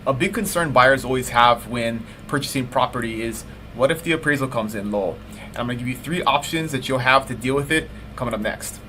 A big concern buyers always have when purchasing property is, what if the appraisal comes in low? And I'm going to give you 3 options that you'll have to deal with it coming up next.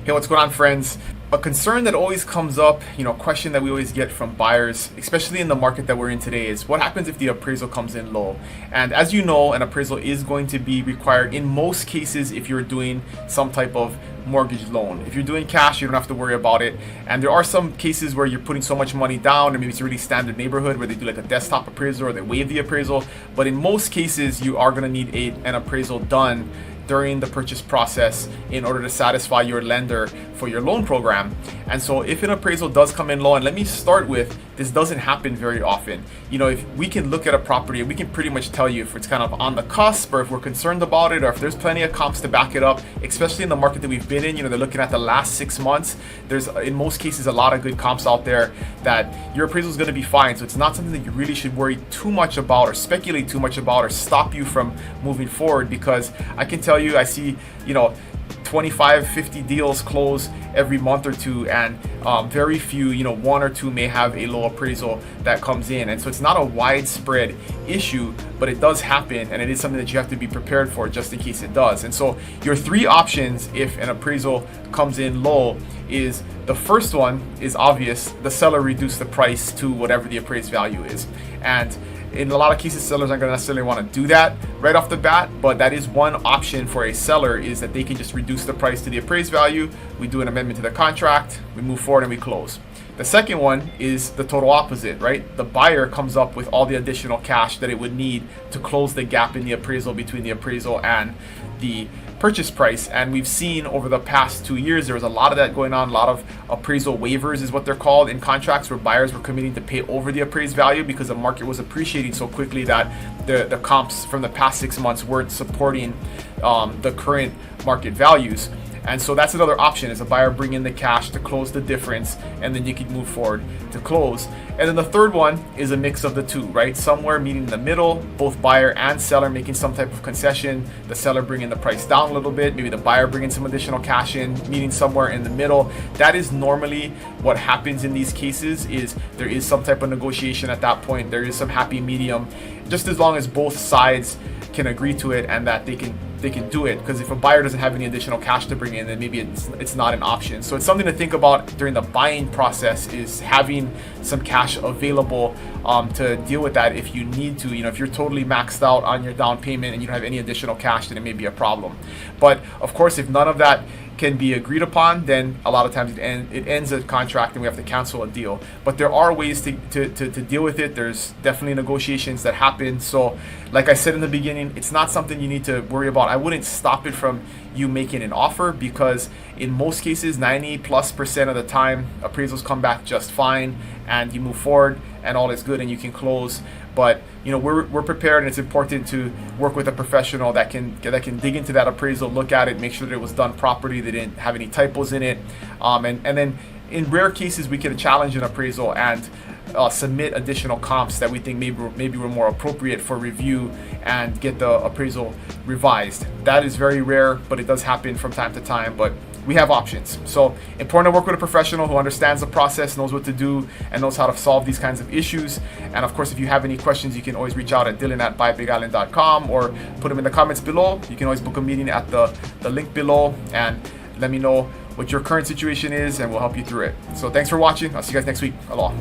Hey, what's going on, friends? A concern that always comes up, question that we always get from buyers, especially in the market that we're in today, is what happens if the appraisal comes in low? And as you know, an appraisal is going to be required in most cases if you're doing some type of mortgage loan. If you're doing cash, you don't have to worry about it. And there are some cases where you're putting so much money down, and maybe it's a really standard neighborhood where they do like a desktop appraisal or they waive the appraisal. But in most cases, you are going to need an appraisal done during the purchase process in order to satisfy your lender for your loan program. And so if an appraisal does come in low, and let me start with, this doesn't happen very often. If we can look at a property, we can pretty much tell you if it's kind of on the cusp, or if we're concerned about it, or if there's plenty of comps to back it up, especially in the market that we've been in. They're looking at the last 6 months. There's, in most cases, a lot of good comps out there that your appraisal is going to be fine. So it's not something that you really should worry too much about, or speculate too much about, or stop you from moving forward, because I can tell you, I see, 25, 50 deals close every month or two, and very few, 1 or 2 may have a low appraisal that comes in. And so it's not a widespread issue, but it does happen, and it is something that you have to be prepared for just in case it does. And so your 3 options if an appraisal comes in low is, the first one is obvious: the seller reduce the price to whatever the appraised value is. And in a lot of cases, sellers aren't going to necessarily want to do that right off the bat, but that is one option for a seller, is that they can just reduce the price to the appraised value. We do an amendment to the contract, we move forward, and we close. The second one is the total opposite, right? The buyer comes up with all the additional cash that it would need to close the gap in the appraisal between the appraisal and the purchase price. And we've seen over the past 2 years, there was a lot of that going on. A lot of appraisal waivers is what they're called in contracts, where buyers were committing to pay over the appraised value because the market was appreciating so quickly that the comps from the past 6 months weren't supporting the current market values. And so that's another option, is a buyer bring in the cash to close the difference, and then you can move forward to close. And then the third one is a mix of the two, right? Somewhere meeting in the middle, both buyer and seller making some type of concession, the seller bringing the price down a little bit, maybe the buyer bringing some additional cash in, meeting somewhere in the middle. That is normally what happens in these cases, is there is some type of negotiation at that point. There is some happy medium, just as long as both sides can agree to it and that they can do it. Because if a buyer doesn't have any additional cash to bring in, then maybe it's not an option. So it's something to think about during the buying process, is having some cash available to deal with that if you need to. If you're totally maxed out on your down payment and you don't have any additional cash, then it may be a problem. But of course, if none of that can be agreed upon, then a lot of times it ends a contract and we have to cancel a deal. But there are ways to deal with it. There's definitely negotiations that happen. So like I said in the beginning, it's not something you need to worry about. I wouldn't stop it from you making an offer, because in most cases, 90+% of the time, appraisals come back just fine, and you move forward and all is good and you can close. But we're prepared, and it's important to work with a professional that can dig into that appraisal, look at it, make sure that it was done properly, they didn't have any typos in it, and then in rare cases we can challenge an appraisal and submit additional comps that we think maybe were more appropriate for review, and get the appraisal revised. That is very rare, but it does happen from time to time. But we have options. So important to work with a professional who understands the process, knows what to do, and knows how to solve these kinds of issues. And of course, if you have any questions, you can always reach out at dylan@buybigisland.com, or put them in the comments below. You can always book a meeting at the link below, and let me know what your current situation is, and we'll help you through it. So thanks for watching. I'll see you guys next week. Aloha.